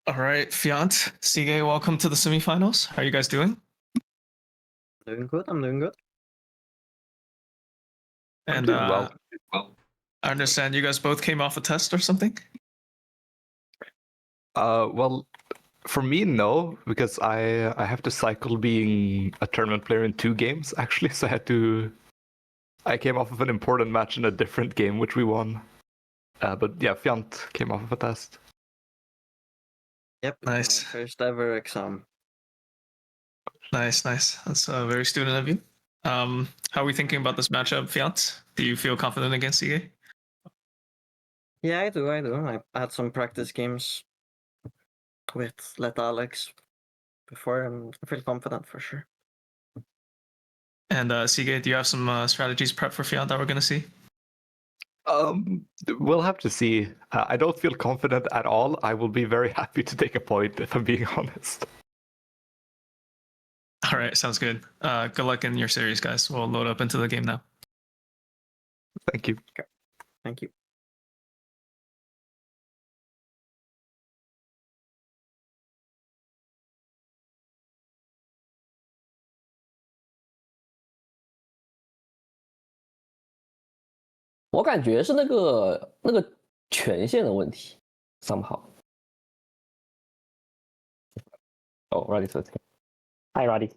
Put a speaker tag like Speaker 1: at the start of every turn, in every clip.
Speaker 1: All right, Fjant, Sigge, welcome to the semifinals. How are you guys doing?
Speaker 2: Doing good. I'm doing good.
Speaker 1: And
Speaker 3: doing well.
Speaker 1: I understand you guys both came off a test or something.
Speaker 3: Well, for me, no, because I have to cycle being a tournament player in 2 games actually. So I came off of an important match in a different game, which we won. But yeah, Fjant came off of a test.
Speaker 2: Yep.
Speaker 1: Nice.
Speaker 2: My first ever exam.
Speaker 1: Nice. That's very student of you. How are we thinking about this matchup, Fjant? Do you feel confident against Sigge?
Speaker 2: Yeah, I do. I had some practice games with Let Alex before, and I feel confident for sure.
Speaker 1: And Sigge, do you have some strategies prepped for Fjant that we're gonna see?
Speaker 3: We'll have to see. I don't feel confident at all. I will be very happy to take a point if I'm being honest.
Speaker 1: All right, sounds good. Good luck in your series, guys. We'll load up into the game now.
Speaker 3: Thank you.
Speaker 2: Okay. Thank you.
Speaker 4: 我感觉是那个权限的问题，somehow。哦，Roddy 说 ，Hi Roddy。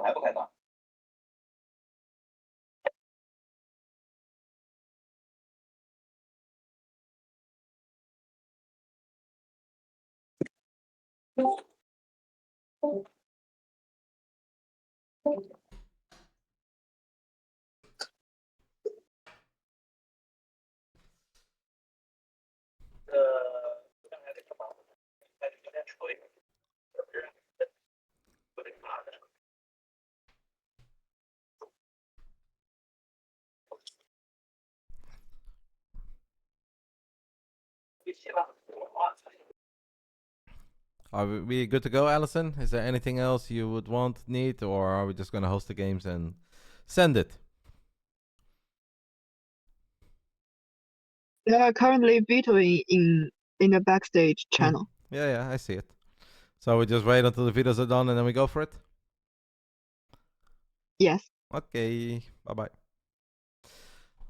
Speaker 4: 还不开打？Are
Speaker 5: we good to go, Allison? Is there anything else you would want, need, or are we just going to host the games and send it?
Speaker 6: They are currently vetoing in the backstage channel.
Speaker 5: Yeah, I see it. So we just wait until the videos are done and then we go for it?
Speaker 6: Yes.
Speaker 5: Okay, bye-bye.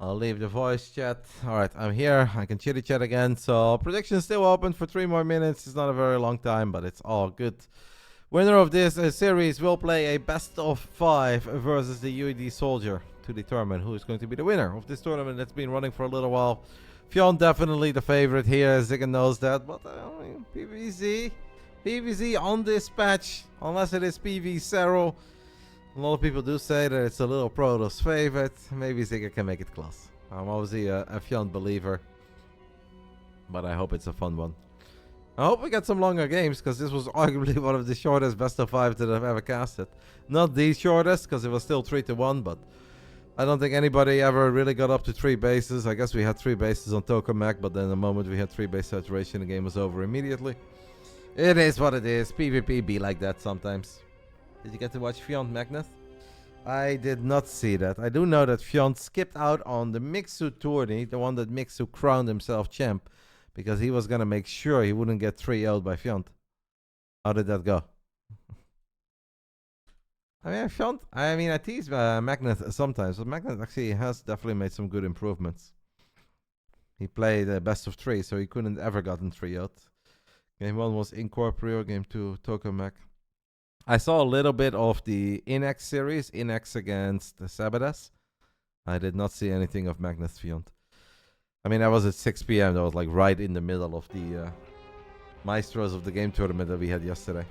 Speaker 5: I'll leave the voice chat. All right, I'm here. I can chitty chat again. So predictions still open for 3 more minutes. It's not a very long time, but it's all good. Winner of this series will play a best of 5 versus the UED Soldier to determine who is going to be the winner of this tournament that's been running for a little while. Fjant definitely the favorite here. Zigga knows that, but I mean, PVZ on this patch, unless it is PV Cero. A lot of people do say that it's a little Protoss favorite. Maybe Zigga can make it close. I'm obviously a Fjant believer, but I hope it's a fun one. I hope we get some longer games, because this was arguably one of the shortest best of 5 that I've ever casted. Not the shortest, because it was still 3-1, but I don't think anybody ever really got up to 3 bases. I guess we had 3 bases on Tokamak, but then the moment we had 3 base saturation, the game was over immediately. It is what it is. PvP be like that sometimes. Did you get to watch Fjant Magnus? I did not see that. I do know that Fjant skipped out on the Mixu tourney, the one that Mixu crowned himself champ, because he was going to make sure he wouldn't get 3-0'd by Fjant. How did that go? I tease Magnus sometimes, but Magnus actually has definitely made some good improvements. He played best of 3, so he couldn't ever gotten 3-0'd. Game 1 was Incorporeal, game 2 Tokamak. I saw a little bit of the Inex series, Inex against the Sabadas. I did not see anything of Magnus Fjant. I mean, that was at 6 p.m. That was like right in the middle of the Maestros of the game tournament that we had yesterday.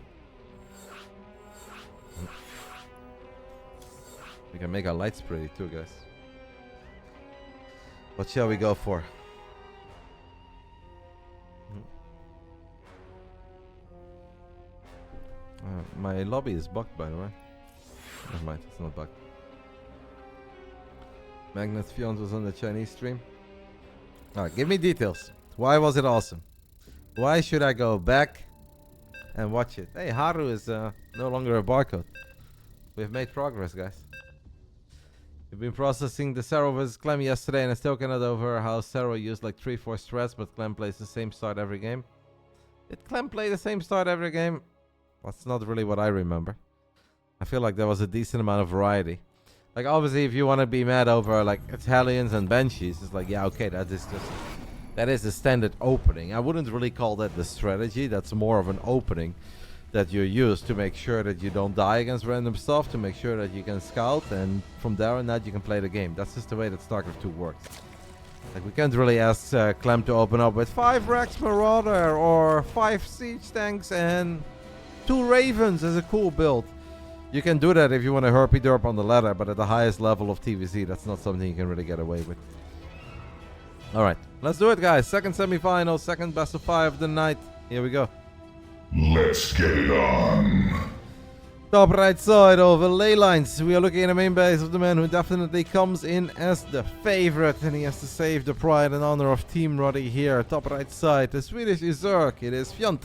Speaker 5: We can make our lights pretty too, guys. What shall we go for? My lobby is bugged, by the way. Never mind, it's not bugged. Magnus Fjant was on the Chinese stream. Alright, give me details. Why was it awesome? Why should I go back and watch it? Hey, Haru is no longer a barcode. We've made progress, guys. We've been processing the Sero vs Clem yesterday, and I still cannot over how Sero used like 3-4 strats, but Clem plays the same start every game. Did Clem play the same start every game? That's not really what I remember. I feel like there was a decent amount of variety. Like, obviously, if you want to be mad over like Italians and Banshees, it's like, yeah, okay, that is the standard opening. I wouldn't really call that the strategy. That's more of an opening that you use to make sure that you don't die against random stuff, to make sure that you can scout, and from there on out you can play the game. That's just the way that StarCraft 2 works. Like, we can't really ask Clem to open up with 5 Rex Marauder or 5 Siege Tanks and 2 Ravens as a cool build. You can do that if you want to herpy derp on the ladder, but at the highest level of TVC, that's not something you can really get away with. Alright, let's do it, guys. Second semifinal, second best of 5 of the night. Here we go.
Speaker 7: Let's get it on.
Speaker 5: Top right side of the ley lines. We are looking at the main base of the man who definitely comes in as the favorite, and he has to save the pride and honor of Team Roddy here. Top right side, the Swedish Zerg. It is Fjant.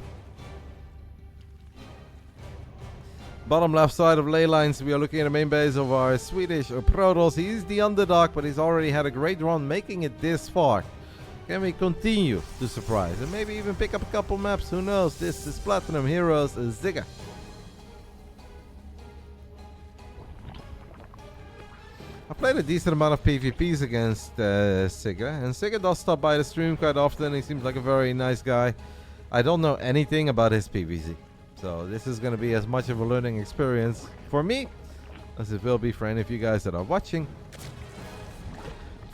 Speaker 5: Bottom left side of ley lines, we are looking at the main base of our Swedish Protoss. He's the underdog, but he's already had a great run making it this far. Can we continue to surprise and maybe even pick up a couple maps? Who knows? This is Platinum Heroes Sigge. I played a decent amount of PvPs against Sigge, and Sigge does stop by the stream quite often. He seems like a very nice guy. I don't know anything about his PvZ, so this is going to be as much of a learning experience for me as it will be for any of you guys that are watching.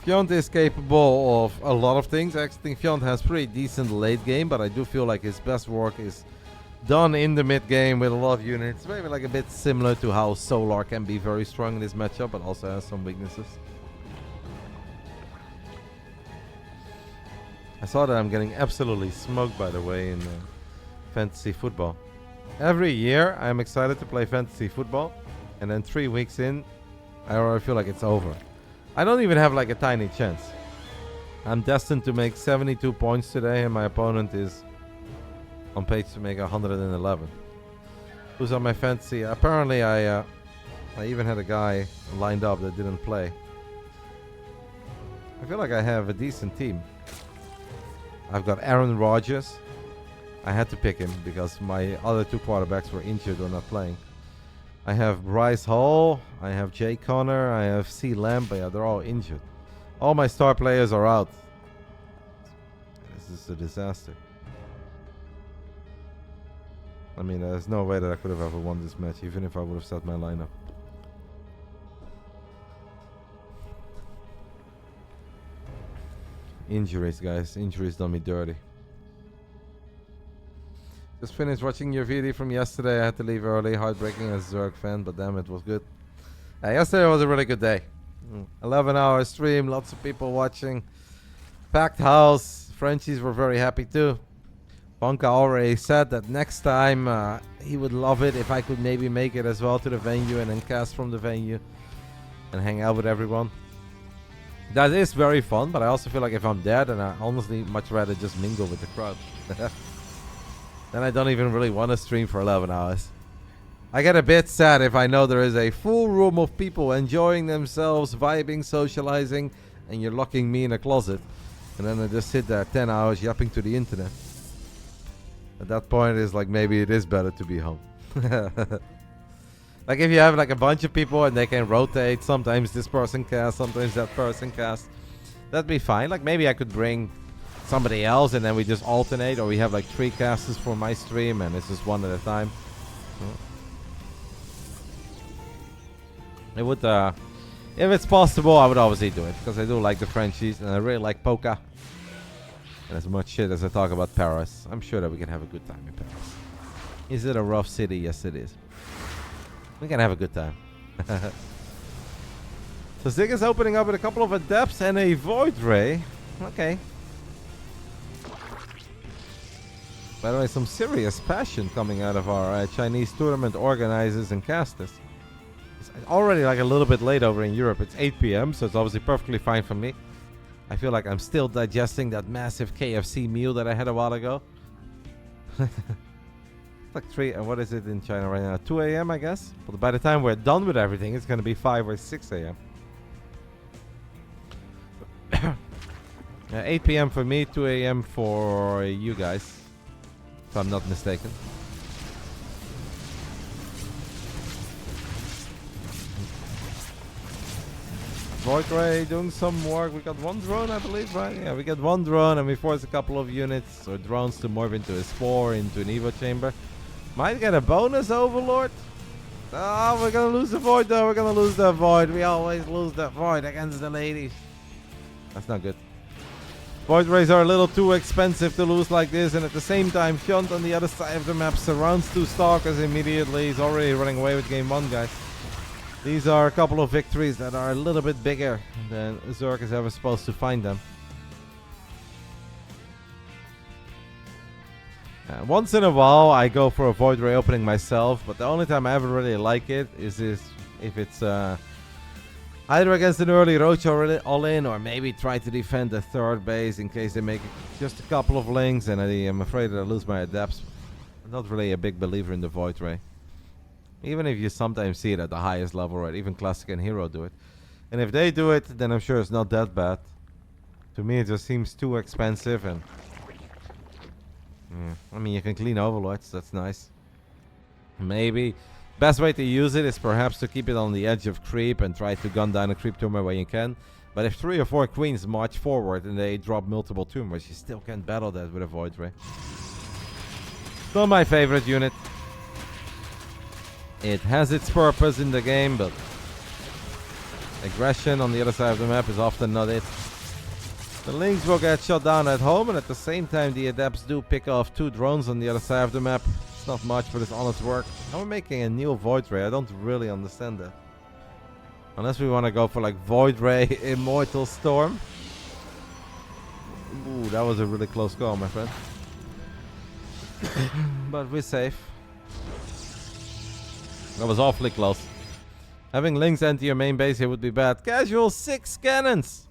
Speaker 5: Fjant is capable of a lot of things. I actually think Fjant has pretty decent late game, but I do feel like his best work is done in the mid game with a lot of units. Maybe like a bit similar to how Solar can be very strong in this matchup, but also has some weaknesses. I saw that I'm getting absolutely smoked, by the way, in fantasy football. Every year I'm excited to play fantasy football, and then 3 weeks in, I already feel like it's over. I don't even have like a tiny chance. I'm destined to make 72 points today, and my opponent is on pace to make 111. Who's on my fantasy? Apparently I even had a guy lined up that didn't play. I feel like I have a decent team. I've got Aaron Rodgers. I had to pick him because my other 2 quarterbacks were injured or not playing. I have Bryce Hall, I have Jay Connor, I have C. Lamb, but yeah, they're all injured. All my star players are out. This is a disaster. I mean, there's no way that I could have ever won this match, even if I would have set my lineup. Injuries, guys. Injuries done me dirty. Just finished watching your VD from yesterday. I had to leave early. Heartbreaking as a Zerg fan, but damn, it was good. Yesterday was a really good day. 11-hour stream, lots of people watching. Packed house. Frenchies were very happy too. Bonka already said that next time he would love it if I could maybe make it as well to the venue and then cast from the venue and hang out with everyone. That is very fun, but I also feel like if I'm there, then I honestly much rather just mingle with the crowd. Then I don't even really want to stream for 11 hours. I get a bit sad if I know there is a full room of people enjoying themselves, vibing, socializing, and you're locking me in a closet. And then I just sit there 10 hours yapping to the internet. At that point, it's like maybe it is better to be home. Like if you have like a bunch of people and they can rotate, sometimes this person casts, sometimes that person casts, that'd be fine. Like maybe I could bring somebody else and then we just alternate, or we have like 3 casters for my stream and it's just one at a time. It would, if it's possible, I would obviously do it because I do like the Frenchies and I really like Poca. And as much shit as I talk about Paris, I'm sure that we can have a good time in Paris. Is it a rough city? Yes, it is. We can have a good time. So Zig is opening up with a couple of Adepts and a Void Ray. Okay. By the way, some serious passion coming out of our Chinese tournament organizers and casters. It's already like a little bit late over in Europe. It's 8 PM, so it's obviously perfectly fine for me. I feel like I'm still digesting that massive KFC meal that I had a while ago. It's like 3, and what is it in China right now? 2 a.m. I guess. But by the time we're done with everything, it's gonna be 5 or 6 a.m. 8 p.m. for me, 2 a.m. for you guys, if I'm not mistaken. Void Ray doing some work. We got 1 drone, I believe, right? Yeah, we got 1 drone, and we force a couple of units or drones to morph into a spore, into an Evo chamber. Might get a bonus Overlord. Oh, we're gonna lose the Void though. We're gonna lose the Void. We always lose the Void against the ladies. That's not good. Void Rays are a little too expensive to lose like this, and at the same time, Fjant on the other side of the map surrounds 2 Stalkers immediately. He's already running away with game 1, guys. These are a couple of victories that are a little bit bigger than Zerg is ever supposed to find them. Once in a while, I go for a Void Ray opening myself, but the only time I ever really like it is if it's either against an early Ro4 all-in, or maybe try to defend the 3rd base in case they make just a couple of links, and I am afraid that I lose my adepts. I'm not really a big believer in the Void Ray. Even if you sometimes see it at the highest level, right? Even Classic and Hero do it. And if they do it, then I'm sure it's not that bad. To me, it just seems too expensive, and I mean, you can clean Overlords, that's nice. Maybe best way to use it is perhaps to keep it on the edge of creep and try to gun down a creep tumor where you can. But if 3 or 4 queens march forward and they drop multiple tumors, you still can't battle that with a Void Ray. Still my favorite unit. It has its purpose in the game, but aggression on the other side of the map is often not it. The Lynx will get shot down at home, and at the same time the Adepts do pick off 2 drones on the other side of the map. It's not much, but it's honest work. And we're making a new Void Ray. I don't really understand that. Unless we want to go for like Void Ray Immortal Storm. Ooh, that was a really close call, my friend. But we're safe. That was awfully close. Having Lynx enter your main base here would be bad. Casual 6 cannons!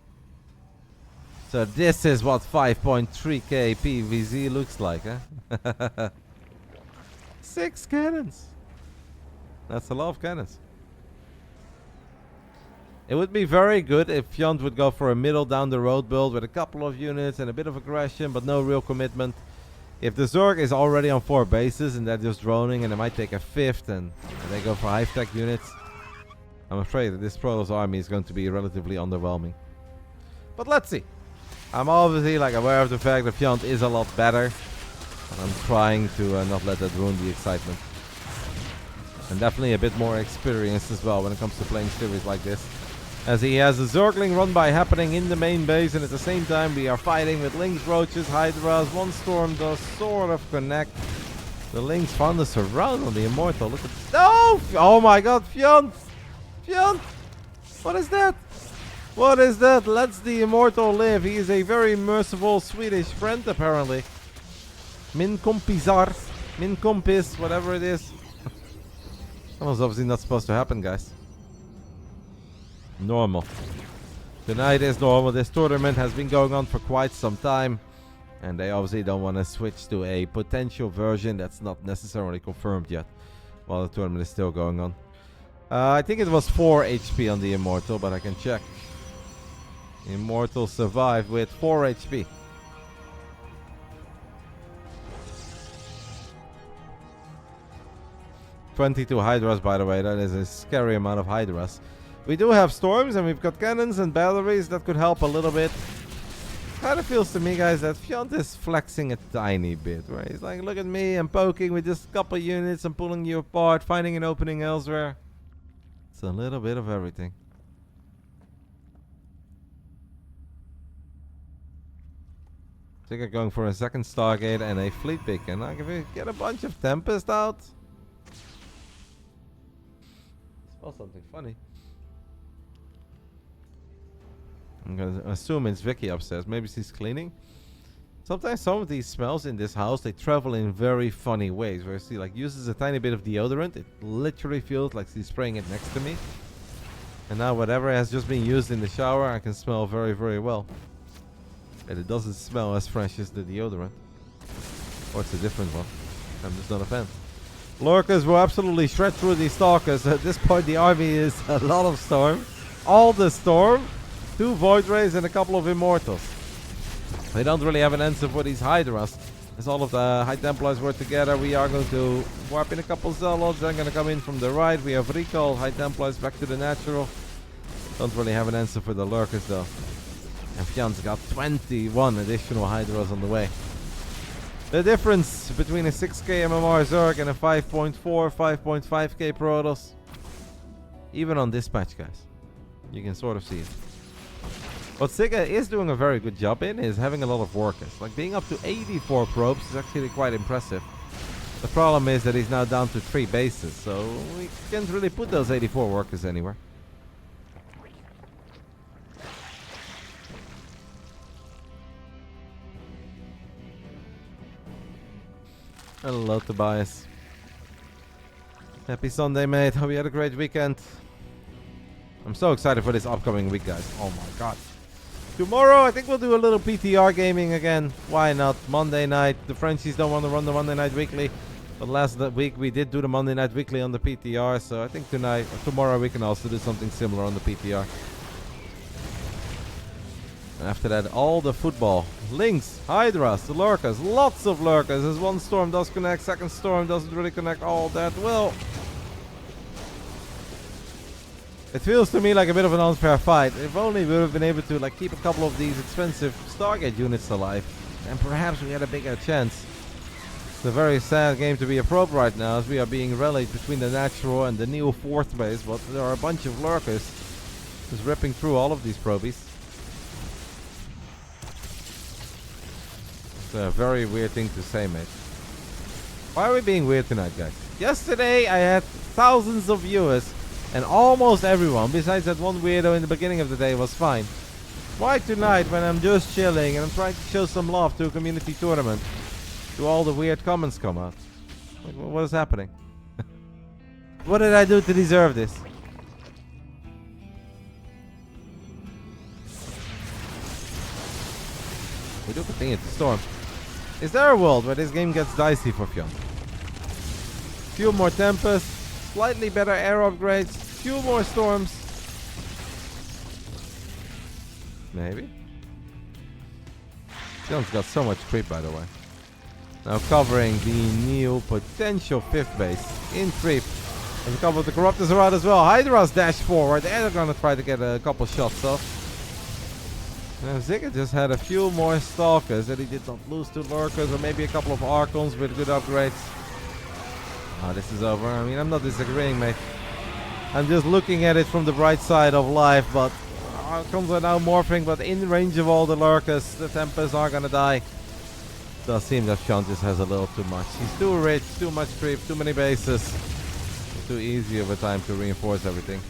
Speaker 5: So this is what 5.3k PVZ looks like, huh? 6 cannons! That's a lot of cannons. It would be very good if Fjant would go for a middle down the road build with a couple of units and a bit of aggression, but no real commitment. If the Zerg is already on 4 bases and they're just droning and they might take a 5th and they go for high-tech units, I'm afraid that this Protoss army is going to be relatively underwhelming. But let's see. I'm obviously like aware of the fact that Fjant is a lot better, but I'm trying to not let that ruin the excitement. And definitely a bit more experienced as well when it comes to playing series like this, as he has a Zergling run by happening in the main base, and at the same time we are fighting with Lynx, Roaches, Hydras. 1 Storm does sort of connect. The Lynx found a surround on the Immortal. Look at... No! Oh my god, Fjant! Fjant! What is that? What is that? Let's the Immortal live. He is a very merciful Swedish friend, apparently. Min kompisar. Min kompis, whatever it is. That was obviously not supposed to happen, guys. Normal. Tonight is normal. This tournament has been going on for quite some time, and they obviously don't want to switch to a potential version that's not necessarily confirmed yet while the tournament is still going on. I think it was 4 HP on the Immortal, but I can check. Immortal survived with 4 HP. "22 Hydras, by the way. That is a scary amount of Hydras. We do have storms, and we've got cannons and batteries that could help a little bit. Kind of feels to me, guys, that Fjant is flexing a tiny bit, right? He's like, look at me, I'm poking with just a couple units, I'm pulling you apart, finding an opening elsewhere. It's a little bit of everything. Sigge going for a second Stargate and a Fleet Beacon. Like, if we get a bunch of Tempest out... Smell something funny. I'm gonna assume it's Vicky upstairs. Maybe she's cleaning. Sometimes some of these smells in this house, they travel in very funny ways. Where she like uses a tiny bit of deodorant. It literally feels like she's spraying it next to me. And now whatever has just been used in the shower, I can smell very, very well. And it doesn't smell as fresh as the deodorant. Or it's a different one. I'm just not a fan. Lurkers will absolutely shred through these stalkers. At this point, the army is a lot of Storm. All the Storm, 2 Void Rays, and a couple of Immortals. They don't really have an answer for these Hydras. As all of the High Templars work together, we are going to warp in a couple Zealots. They're going to come in from the right. We have recall High Templars back to the natural. Don't really have an answer for the Lurkers though. And Fjant's got 21 additional Hydras on the way. The difference between a 6k MMR Zerg and a 5.4, 5.5k Protoss. Even on this patch, guys. You can sort of see it. What Sigge is doing a very good job in is having a lot of workers. Like being up to 84 probes is actually quite impressive. The problem is that he's now down to 3 bases, so we can't really put those 84 workers anywhere. Hello, Tobias. Happy Sunday, mate. Hope you had a great weekend. I'm so excited for this upcoming week, guys. Oh my god. Tomorrow, I think we'll do a little PTR gaming again. Why not? Monday night. The Frenchies don't want to run the Monday Night Weekly. But last week, we did do the Monday Night Weekly on the PTR. So I think tonight or tomorrow, we can also do something similar on the PTR. And after that, all the football. Lynx, Hydras, the Lurkers. Lots of Lurkers. As one Storm does connect, second Storm doesn't really connect all that well. It feels to me like a bit of an unfair fight. If only we would have been able to like keep a couple of these expensive Stargate units alive, and perhaps we had a bigger chance. It's a very sad game to be a probe right now, as we are being rallied between the natural and the new 4th base, but there are a bunch of Lurkers just ripping through all of these probies. It's a very weird thing to say, mate. Why are we being weird tonight, guys? Yesterday I had thousands of viewers, and almost everyone, besides that one weirdo in the beginning of the day, was fine. Why tonight, when I'm just chilling and I'm trying to show some love to a community tournament, do all the weird comments come out? Like, what is happening? What did I do to deserve this? We do continue to storm. Is there a world where this game gets dicey for Fjant? Few more Tempests, slightly better air upgrades, few more Storms. Maybe? Fjant's got so much creep, by the way. Now covering the new potential 5th base in creep. And a couple of the Corruptors are out as well. Hydra's dash forward. They're gonna try to get a couple shots off. Now Sigge just had a few more Stalkers that he did not lose to Lurkers, or maybe a couple of Archons with good upgrades. Oh, this is over. I mean, I'm not disagreeing, mate. I'm just looking at it from the bright side of life, but Archons are now morphing, but in range of all the Lurkers, the Tempests are gonna die. It does seem that Fjant just has a little too much. He's too rich, too much creep, too many bases. Too easy of a time to reinforce everything.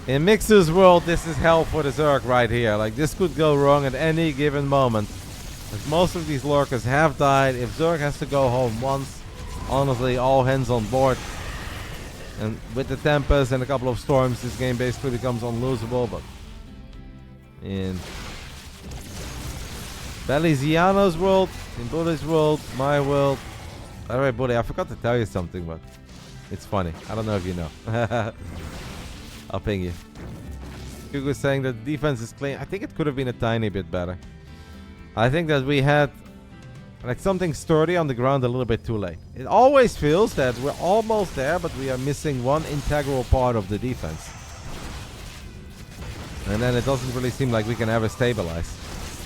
Speaker 5: In Mixer's world, this is hell for the Zerg right here. Like, this could go wrong at any given moment. As most of these Lurkers have died. If Zerg has to go home once, honestly, all hands on board. And with the Tempest and a couple of Storms, this game basically becomes unlosable. But in Beliziano's world, in Bully's world, my world. By the way, Bully, I forgot to tell you something, but it's funny. I don't know if you know. I'll ping you. Hugo was saying that the defense is clean. I think it could have been a tiny bit better. I think that we had like something sturdy on the ground a little bit too late. It always feels that we're almost there, but we are missing one integral part of the defense. And then it doesn't really seem like we can ever stabilize.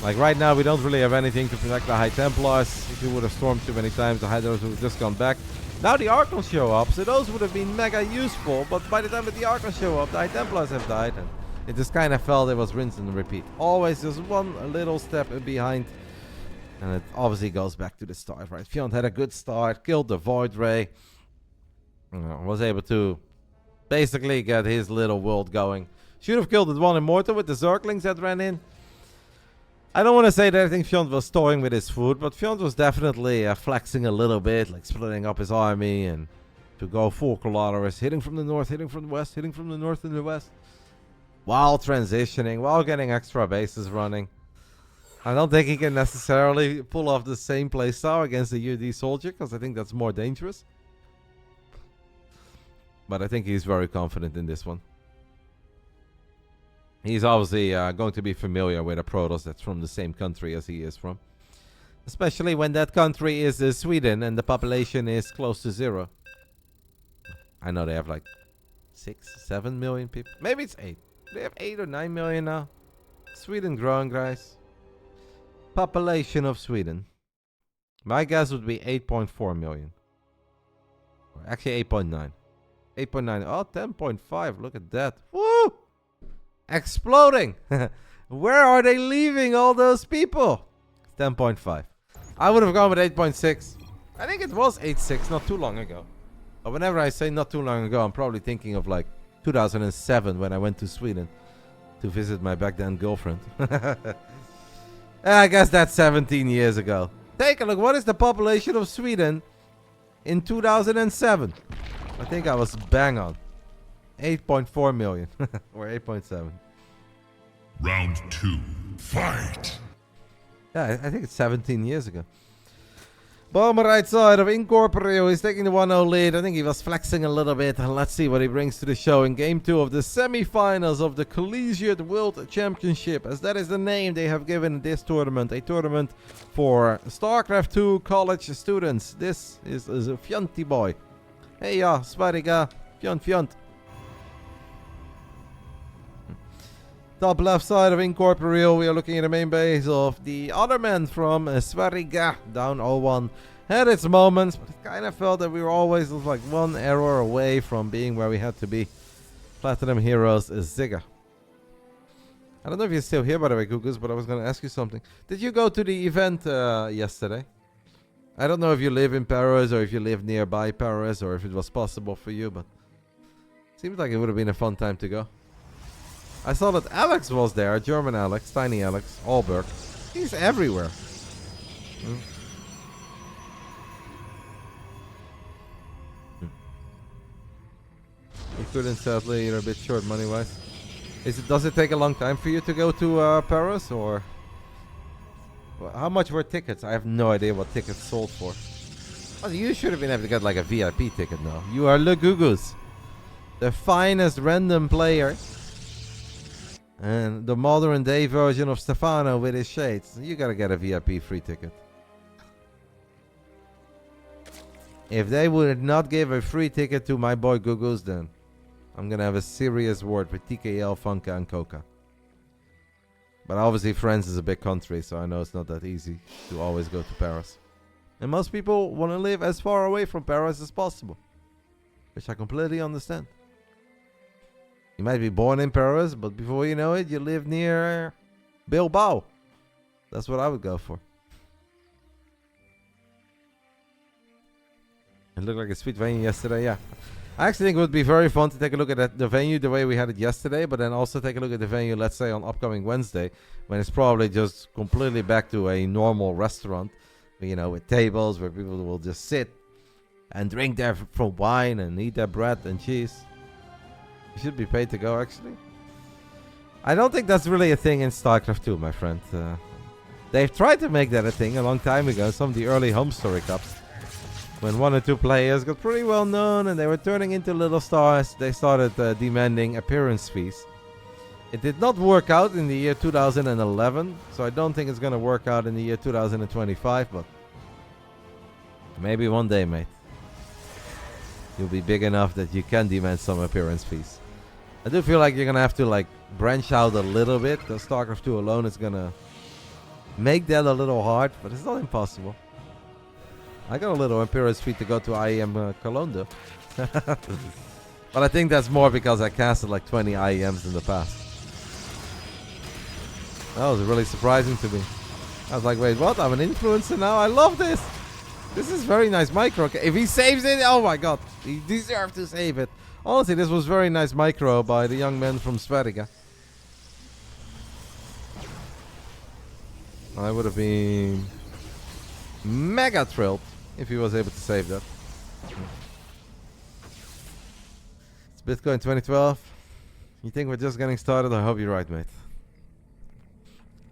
Speaker 5: Like right now, we don't really have anything to protect the High Templars. If we would have stormed too many times, the Hydras would have just gone back. Now the Archons show up, so those would have been mega useful, but by the time that the Archons show up, the High Templars have died, and it just kind of felt it was rinse and repeat. Always just one little step behind, and it obviously goes back to the start, right? Fjant had a good start, killed the Void Ray, was able to basically get his little world going. Should have killed the one Immortal with the Zerglings that ran in. I don't want to say that I think Fjant was toying with his food, but Fjant was definitely flexing a little bit, like splitting up his army and to go full Collegiate, hitting from the north, hitting from the west, hitting from the north and the west, while transitioning, while getting extra bases running. I don't think he can necessarily pull off the same playstyle against the UD soldier, because I think that's more dangerous. But I think he's very confident in this one. He's obviously going to be familiar with a Protoss that's from the same country as he is from. Especially when that country is Sweden and the population is close to 0. I know they have like 6, 7 million people. Maybe it's 8. They have 8 or 9 million now. Sweden growing, guys. Population of Sweden. My guess would be 8.4 million. Or actually 8.9. 8.9. Oh, 10.5. Look at that. Woo! Exploding. Where are they leaving all those people? 10.5. I would have gone with 8.6. I think it was 8.6 not too long ago. But whenever I say not too long ago, I'm probably thinking of like 2007 when I went to Sweden to visit my back then girlfriend. I guess that's 17 years ago. Take a look. What is the population of Sweden in 2007? I think I was bang on. 8.4 million. Or 8.7.
Speaker 7: Round 2. Fight!
Speaker 5: Yeah, I think it's 17 years ago. Bottom right side of Incorporeal. He's taking the 1-0 lead. I think he was flexing a little bit. Let's see what he brings to the show in Game 2 of the semi-finals of the Collegiate World Championship. As that is the name they have given this tournament. A tournament for StarCraft 2 college students. This is a Fjanty boy. Hey ja, Sveriga. Fjant. Top left side of Incorporeal, we are looking at the main base of the other man from Sveriga, down 0-1. Had its moments, but it kind of felt that we were always like one error away from being where we had to be. Platinum Heroes is Sigge. I don't know if you're still here, by the way, Gugus, but I was going to ask you something. Did you go to the event yesterday? I don't know if you live in Paris or if you live nearby Paris or if it was possible for you, but it seems like it would have been a fun time to go. I saw that Alex was there, German Alex, Tiny Alex, Alberg. He's everywhere. You couldn't, sadly, you're a bit short money-wise. Does it take a long time for you to go to Paris, or... Well, how much were tickets? I have no idea what tickets sold for. Well, you should have been able to get like a VIP ticket now. You are Le Gugus, the finest random player. And the modern day version of Stefano with his shades. You gotta get a VIP free ticket. If they would not give a free ticket to my boy Gugus, then I'm gonna have a serious word with TKL, Funka, and Coca. But obviously France is a big country, so I know it's not that easy to always go to Paris. And most people want to live as far away from Paris as possible. Which I completely understand. You might be born in Paris, but before you know it, you live near Bilbao. That's what I would go for. It looked like a sweet venue yesterday, yeah. I actually think it would be very fun to take a look at the venue the way we had it yesterday, but then also take a look at the venue, let's say, on upcoming Wednesday, when it's probably just completely back to a normal restaurant, you know, with tables where people will just sit and drink their from wine and eat their bread and cheese. You should be paid to go, actually. I don't think that's really a thing in StarCraft 2, my friend. They've tried to make that a thing a long time ago, some of the early home story cups. When 1 or 2 players got pretty well known and they were turning into little stars, they started demanding appearance fees. It did not work out in the year 2011, so I don't think it's going to work out in the year 2025, but maybe one day, mate. You'll be big enough that you can demand some appearance fees. I do feel like you're going to have to like branch out a little bit, because StarCraft 2 alone is going to make that a little hard, but it's not impossible. I got a little appearance fee to go to IEM Cologne though. But I think that's more because I casted like 20 IEMs in the past. That was really surprising to me. I was like, wait, what? I'm an influencer now? I love this! This is very nice micro. If he saves it, oh my god. He deserved to save it. Honestly, this was very nice micro by the young man from Sveriga. I would have been mega thrilled if he was able to save that. It's Bitcoin 2012. You think we're just getting started? I hope you're right, mate.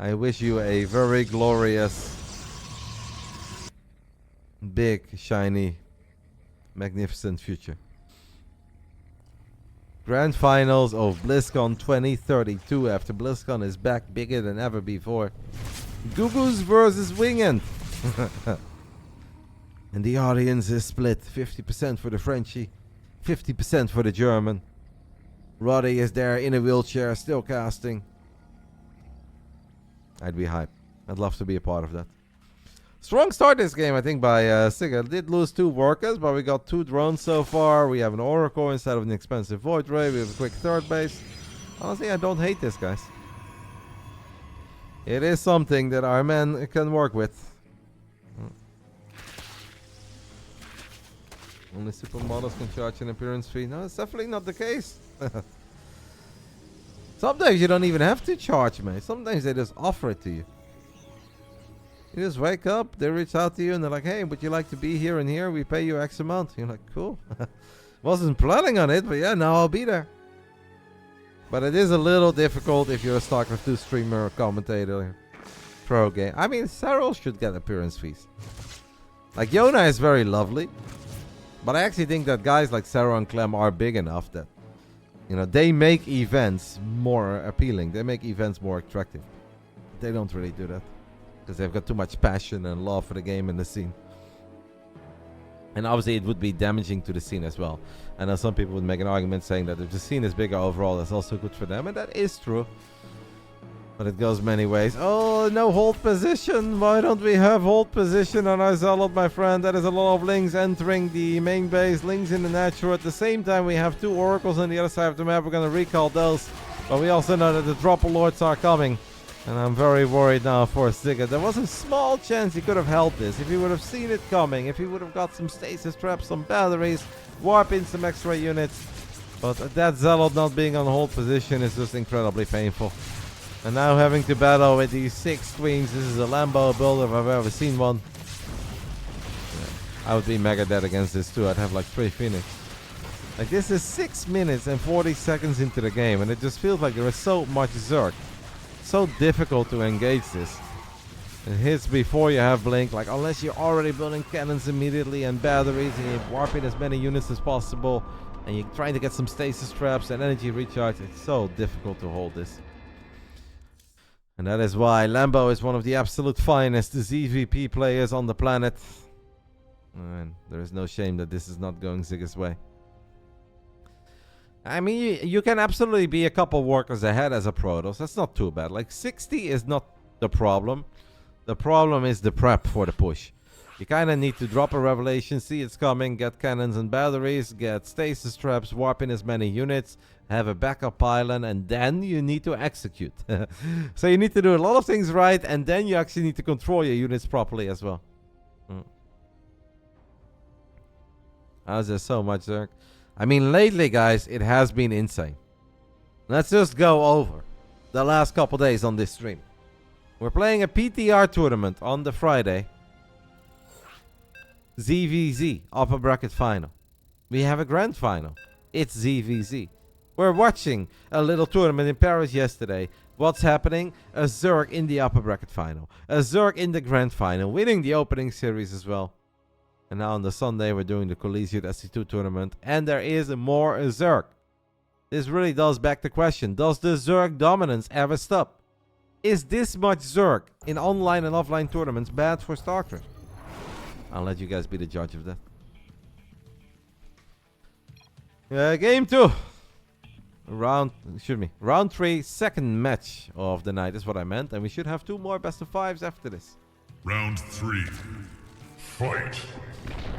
Speaker 5: I wish you a very glorious, big, shiny, magnificent future. Grand Finals of BlizzCon 2032 after BlizzCon is back bigger than ever before. Gugus versus Wingant. And the audience is split 50% for the Frenchie, 50% for the German. Roddy is there in a wheelchair, still casting. I'd be hyped. I'd love to be a part of that. Strong start this game, I think, by Sigge. Did lose 2 workers, but we got 2 drones so far. We have an Oracle instead of an expensive Void Ray. We have a quick third base. Honestly, I don't hate this, guys. It is something that our men can work with. Only supermodels can charge an appearance fee. No, it's definitely not the case. Sometimes you don't even have to charge, mate. Sometimes they just offer it to you. You just wake up, they reach out to you, and they're like, hey, would you like to be here and here? We pay you X amount. You're like, cool. Wasn't planning on it, but yeah, now I'll be there. But it is a little difficult if you're a StarCraft 2 streamer or commentator. Pro game. I mean, Cyril should get appearance fees. Like, Yona is very lovely. But I actually think that guys like Sarah and Clem are big enough that, you know, they make events more appealing. They make events more attractive. They don't really do that. Because they've got too much passion and love for the game and the scene. And obviously it would be damaging to the scene as well. I know some people would make an argument saying that if the scene is bigger overall, that's also good for them. And that is true. But it goes many ways. Oh, no hold position. Why don't we have hold position on our Zealot, my friend? That is a lot of Lings entering the main base. Lings in the natural. At the same time, we have 2 Oracles on the other side of the map. We're going to recall those. But we also know that the Dropper Lords are coming. And I'm very worried now for Sigge. There was a small chance he could have held this. If he would have seen it coming. If he would have got some stasis traps, some batteries. Warp in some extra units. But that Zealot not being on hold position is just incredibly painful. And now having to battle with these 6 queens. This is a Lambo builder if I've ever seen one. Yeah, I would be mega dead against this too. I'd have like 3 Phoenix. Like, this is 6 minutes and 40 seconds into the game. And it just feels like there is so much Zerg. So difficult to engage this. It hits before you have blink. Like, unless you're already building cannons immediately and batteries. And you're warping as many units as possible. And you're trying to get some stasis traps and energy recharge. It's so difficult to hold this. And that is why Lambo is one of the absolute finest ZVP players on the planet. And there is no shame that this is not going Zigge's way. I mean, you can absolutely be a couple workers ahead as a Protoss. That's not too bad. Like, 60 is not the problem. The problem is the prep for the push. You kind of need to drop a Revelation, see it's coming, get cannons and batteries, get stasis traps, warp in as many units, have a backup pylon, and then you need to execute. So you need to do a lot of things right, and then you actually need to control your units properly as well. How's there so much Zerg? I mean, lately, guys, it has been insane. Let's just go over the last couple days on this stream. We're playing a PTR tournament on the Friday. ZVZ, upper bracket final. We have a grand final. It's ZVZ. We're watching a little tournament in Paris yesterday. What's happening? A Zerg in the upper bracket final. A Zerg in the grand final, winning the opening series as well. And now on the Sunday, we're doing the Collegiate SC2 tournament. And there is more Zerg. This really does beg the question. Does the Zerg dominance ever stop? Is this much Zerg in online and offline tournaments bad for StarCraft? I'll let you guys be the judge of that. Game 2. Round 3, second match of the night is what I meant. And we should have 2 more best of 5s after this.
Speaker 7: Round 3. Fight.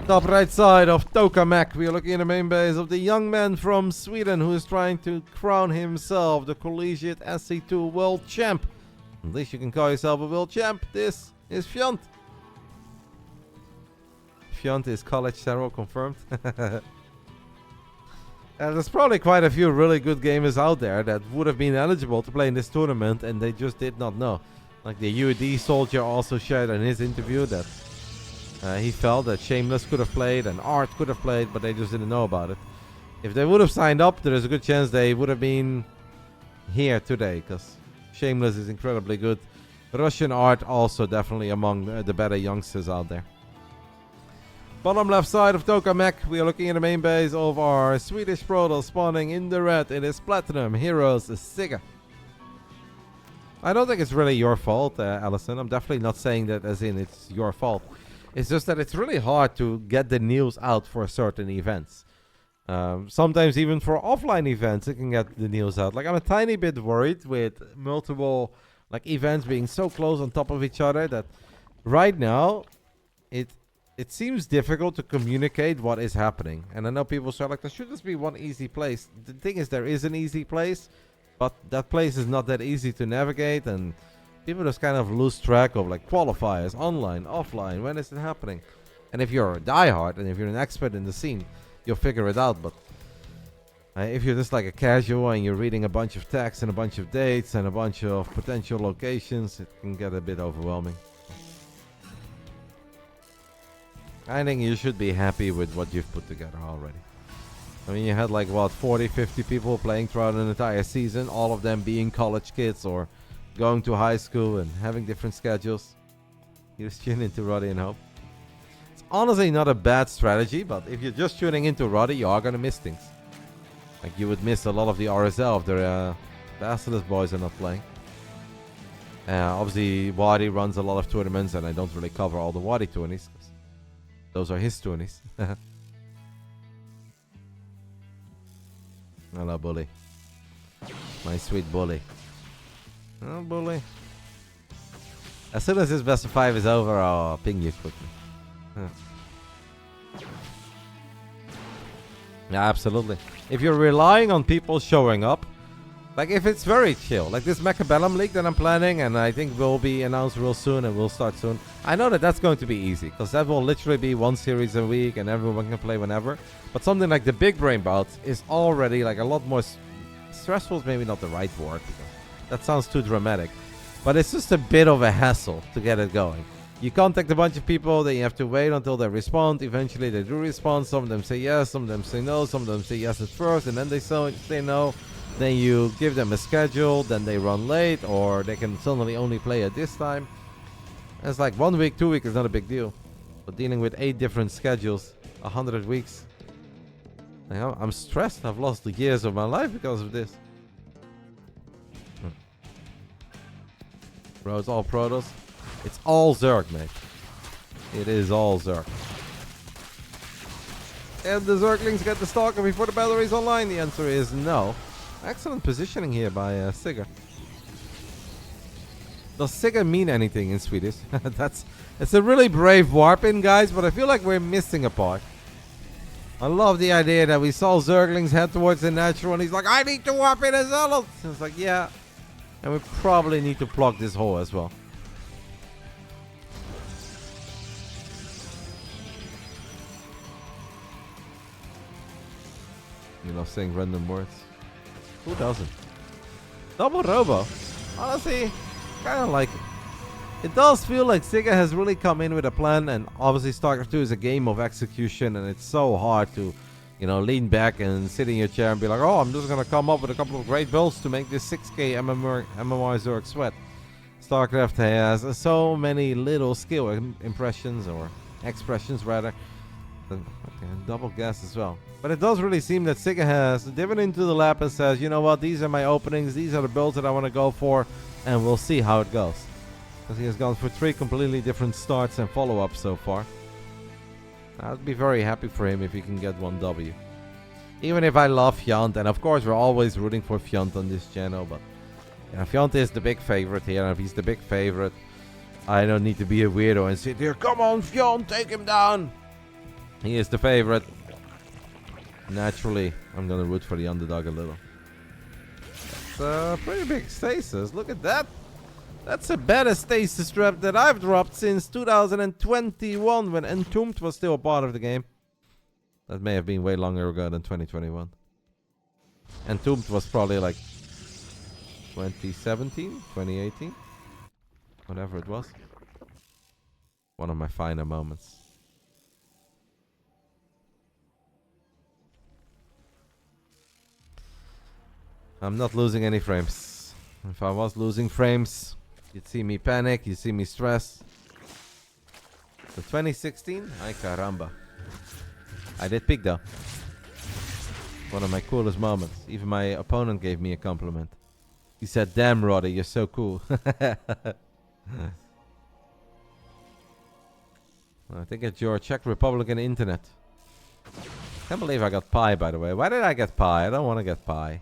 Speaker 5: Top right side of Tokamak. We are looking at the main base of the young man from Sweden who is trying to crown himself the Collegiate SC2 World Champ. At least you can call yourself a World Champ. This is Fjant. Fjant is college Sarah confirmed. There's probably quite a few really good gamers out there that would have been eligible to play in this tournament and they just did not know. Like the UAD soldier also shared in his interview that he felt that Shameless could have played and Art could have played, but they just didn't know about it. If they would have signed up, there is a good chance they would have been here today, because Shameless is incredibly good. Russian art also definitely among the better youngsters out there. Bottom left side of Tokamek, we are looking at the main base of our Swedish Protoss spawning in the red. It is Platinum Heroes Sigge. I don't think it's really your fault, Allison. I'm definitely not saying that as in it's your fault. It's just that it's really hard to get the news out for certain events. Sometimes even for offline events, it can get the news out. Like, I'm a tiny bit worried with multiple like events being so close on top of each other that right now it seems difficult to communicate what is happening. And I know people say like there should just be one easy place. The thing is, there is an easy place, but that place is not that easy to navigate, and people just kind of lose track of like qualifiers, online, offline, when is it happening? And if you're a diehard and if you're an expert in the scene, you'll figure it out. But if you're just like a casual and you're reading a bunch of text and a bunch of dates and a bunch of potential locations, it can get a bit overwhelming. I think you should be happy with what you've put together already. I mean, you had like, what, 40, 50 people playing throughout an entire season, all of them being college kids or going to high school and having different schedules. You just tune into Roddy and hope. It's honestly not a bad strategy, but if you're just tuning into Roddy, you are going to miss things. Like, you would miss a lot of the RSL if the Basilisk boys are not playing. Obviously, Wadi runs a lot of tournaments, and I don't really cover all the Wadi tourneys. Those are his tourneys. Hello, Bully. My sweet Bully. Oh, Bully. As soon as this best of 5 is over, I'll ping you quickly. Yeah, absolutely. If you're relying on people showing up, like if it's very chill, like this Mechabellum League that I'm planning, and I think will be announced real soon and will start soon. I know that that's going to be easy, because that will literally be one series a week and everyone can play whenever. But something like the Big Brain Bouts is already like a lot more stressful, is maybe not the right word, because that sounds too dramatic. But it's just a bit of a hassle to get it going. You contact a bunch of people, then you have to wait until they respond. Eventually they do respond. Some of them say yes, some of them say no, some of them say yes at first, and then they say no. Then you give them a schedule, then they run late, or they can suddenly only play at this time. And it's like 1 week, 2 weeks is not a big deal. But dealing with 8 different schedules, 100 weeks. I'm stressed. I've lost the years of my life because of this. Bro, it's all Protoss. It's all Zerg, mate. It is all Zerg. And the Zerglings get the Stalker before the battery's online? The answer is no. Excellent positioning here by Sigge. Does Sigge mean anything in Swedish? It's a really brave warp in, guys, but I feel like we're missing a part. I love the idea that we saw Zerglings head towards the natural and he's like, I need to warp in as well. It's like, yeah. And we probably need to plug this hole as well. You know, saying random words. Who doesn't? Double Robo. Honestly, kind of like it. It does feel like Sigge has really come in with a plan, and obviously StarCraft 2 is a game of execution, and it's so hard to, you know, lean back and sit in your chair and be like, oh, I'm just going to come up with a couple of great builds to make this 6k MMR Zerg sweat. StarCraft has so many little skill impressions, or expressions rather. Okay, double gas as well. But it does really seem that Sigge has diven into the lab and says, you know what, these are my openings, these are the builds that I want to go for, and we'll see how it goes. Because he has gone for 3 completely different starts and follow-ups so far. I'd be very happy for him if he can get 1 W. Even if I love Fjant, and of course we're always rooting for Fjant on this channel, but yeah, Fjant is the big favorite here, and if he's the big favorite, I don't need to be a weirdo and sit here, come on Fjant, take him down! He is the favorite. Naturally, I'm gonna root for the underdog a little. It's a pretty big stasis. Look at that. That's a better stasis trap that I've dropped since 2021 when Entombed was still a part of the game. That may have been way longer ago than 2021. Entombed was probably like 2017, 2018. Whatever it was. One of my finer moments. I'm not losing any frames. If I was losing frames, You'd see me panic, you'd see me stress. So 2016, ay caramba. I did peak though. One of my coolest moments. Even my opponent gave me a compliment. He said, "Damn, Roddy, you're so cool." I think it's your Czech Republican internet. Can't believe I got pie, by the way. Why did I get pie? I don't want to get pie.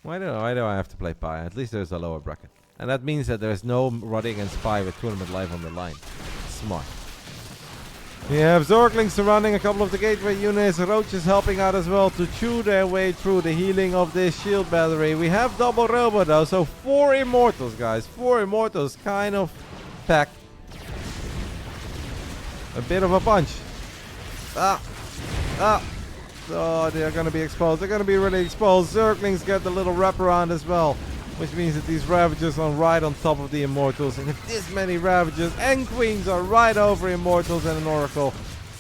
Speaker 5: Why do I have to play pie? At least there's a lower bracket. And that means that there's no Roddy against pie with tournament live on the line. Smart. We have Zorkling surrounding a couple of the gateway units. Roach is helping out as well to chew their way through the healing of this shield battery. We have double robo though, so 4 immortals, guys. 4 immortals kind of packed. A bit of a punch. Oh, they're going to be exposed. They're going to be really exposed. Zerglings get the little wraparound as well, which means that these Ravagers are right on top of the Immortals. And if this many Ravagers and Queens are right over Immortals and an Oracle,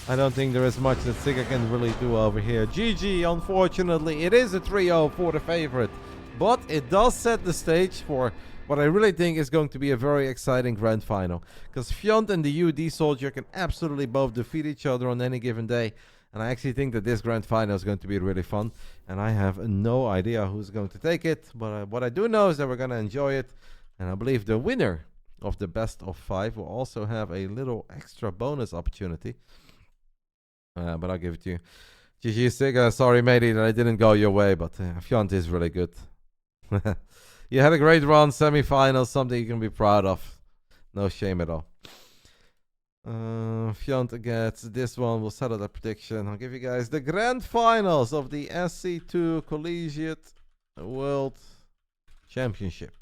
Speaker 5: I don't think there is much that Sigge can really do over here. GG, unfortunately, it is a 3-0 for the favorite. But it does set the stage for what I really think is going to be a very exciting grand final. Because Fjant and the UD Soldier can absolutely both defeat each other on any given day. And I actually think that this grand final is going to be really fun. And I have no idea who's going to take it. But what I do know is that we're going to enjoy it. And I believe the winner of the best of 5 will also have a little extra bonus opportunity. But I'll give it to you. GG Sigge, sorry matey that I didn't go your way. But Fjant is really good. You had a great run, semi-finals, something you can be proud of. No shame at all. Fjant gets this one. We'll settle that prediction. I'll give you guys the grand finals of the SC2 Collegiate World Championship.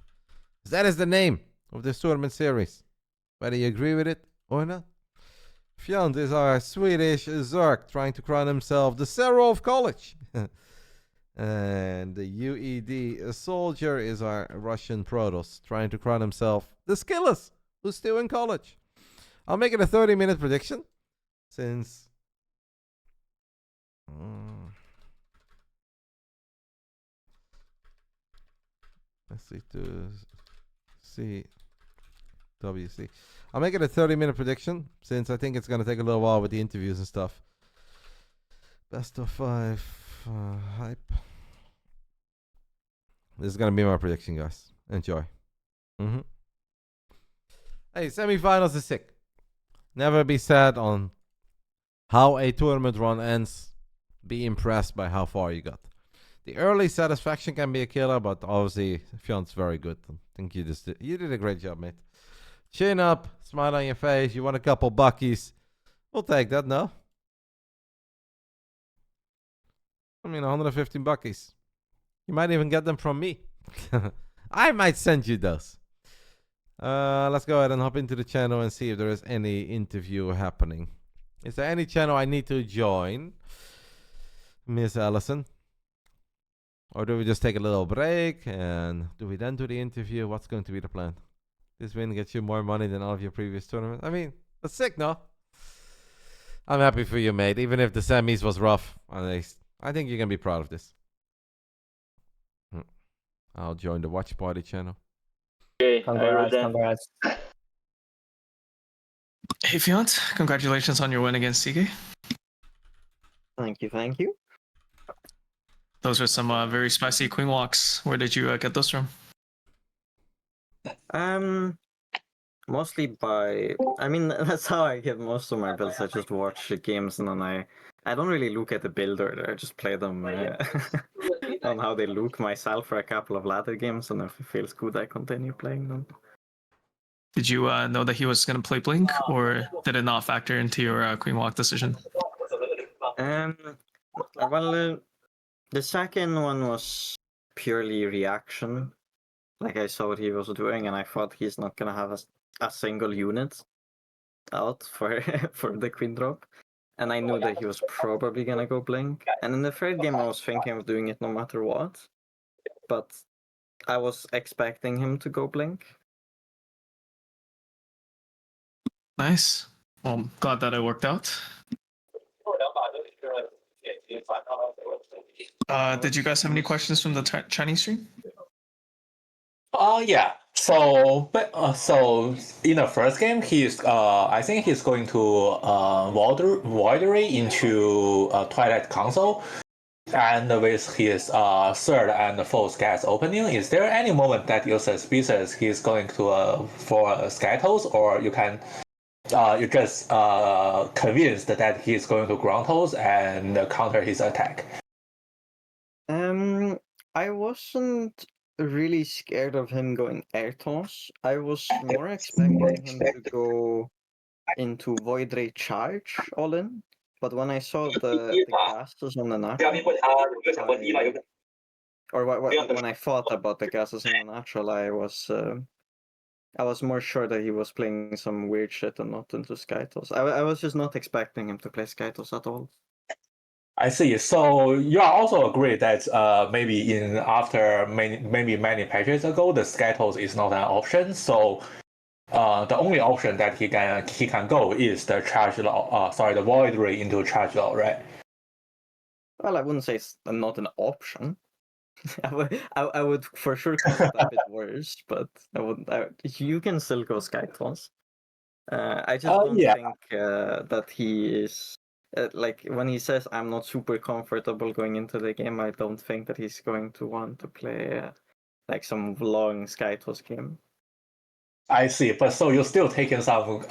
Speaker 5: That is the name of this tournament series. Whether you agree with it or not. Fjant is our Swedish Zerg trying to crown himself the Zero of College. And the UED Soldier is our Russian Protoss trying to crown himself the Skillers, who's still in college. I'll make it a 30-minute prediction since let's see to see WC. I'll make it a 30-minute prediction since I think it's going to take a little while with the interviews and stuff. Best of 5 hype. This is going to be my prediction, guys. Enjoy. Hey, semifinals is sick. Never be sad on how a tournament run ends. Be impressed by how far you got. The early satisfaction can be a killer, but obviously Fjant's very good. I think you did a great job, mate. Chin up, smile on your face. You want a couple buckies. We'll take that, no? I mean, 115 buckies. You might even get them from me. I might send you those. Let's go ahead and hop into the channel and see if there is any interview happening. Is there any channel I need to join, Miss Allison? Or do we just take a little break and do we then do the interview? What's going to be the plan? This win gets you more money than all of your previous tournaments. I mean, that's sick, no? I'm happy for you, mate. Even if the semis was rough, I think you can be proud of this. I'll join the watch party channel.
Speaker 2: Okay, congrats.
Speaker 1: Hey Fjant, congratulations on your win against Sigge.
Speaker 2: Thank you.
Speaker 1: Those are some very spicy queen walks. Where did you get those from?
Speaker 2: Mostly by, that's how I get most of my builds. I just watch the games and then I don't really look at the build order. I just play them on how they look myself for a couple of ladder games, and if it feels good, I continue playing them.
Speaker 1: Did you know that he was going to play Blink, or did it not factor into your queen walk decision?
Speaker 2: Well, the second one was purely reaction. Like, I saw what he was doing, and I thought he's not gonna have a single unit out for for the queen drop. And I knew that he was probably gonna go Blink. And in the third game, I was thinking of doing it no matter what. But I was expecting him to go Blink.
Speaker 1: Nice. Well, I'm glad that it worked out. Did you guys have any questions from the Chinese stream?
Speaker 8: Yeah. So in the first game, I think he's going to Voidery into Twilight Console, and with his third and fourth gas opening, is there any moment that you suspicious he's going to for Skytoss, or you just convinced that he's going to ground toss and counter his attack?
Speaker 2: I wasn't really scared of him going air toss. I was more expecting him to go into Void Ray charge all in. But when I saw the gases on the natural, when I thought about the gases on the natural, I was more sure that he was playing some weird shit and not into Skytoss. I was just not expecting him to play Skytoss at all.
Speaker 8: I see. So you are also agree that maybe after many patches ago, the Skytoss is not an option. So the only option that he can go is the the Void Ray into charge law, right?
Speaker 2: Well, I wouldn't say it's not an option. I would for sure call it a bit worse, but you can still go Skytoss. I just don't think that he is like when he says I'm not super comfortable going into the game. I don't think that he's going to want to play like some long Skytoss game.
Speaker 8: I see, but so you're still taking some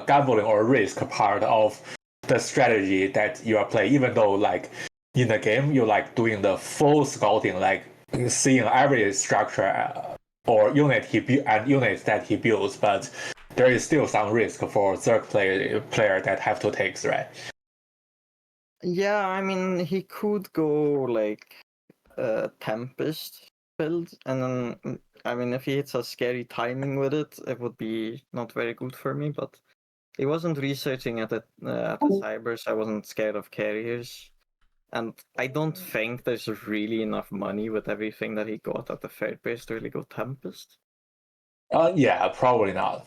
Speaker 8: gambling or risk part of the strategy that you are playing, even though like in the game you're like doing the full scouting, like seeing every structure or unit units that he builds, but there is still some risk for third player that have to take, right?
Speaker 2: Yeah, I mean he could go like Tempest build, and then I mean if he hits a scary timing with it, it would be not very good for me. But he wasn't researching at the cybers. I wasn't scared of carriers, and I don't think there's really enough money with everything that he got at the third base to really go Tempest.
Speaker 8: Yeah, probably not.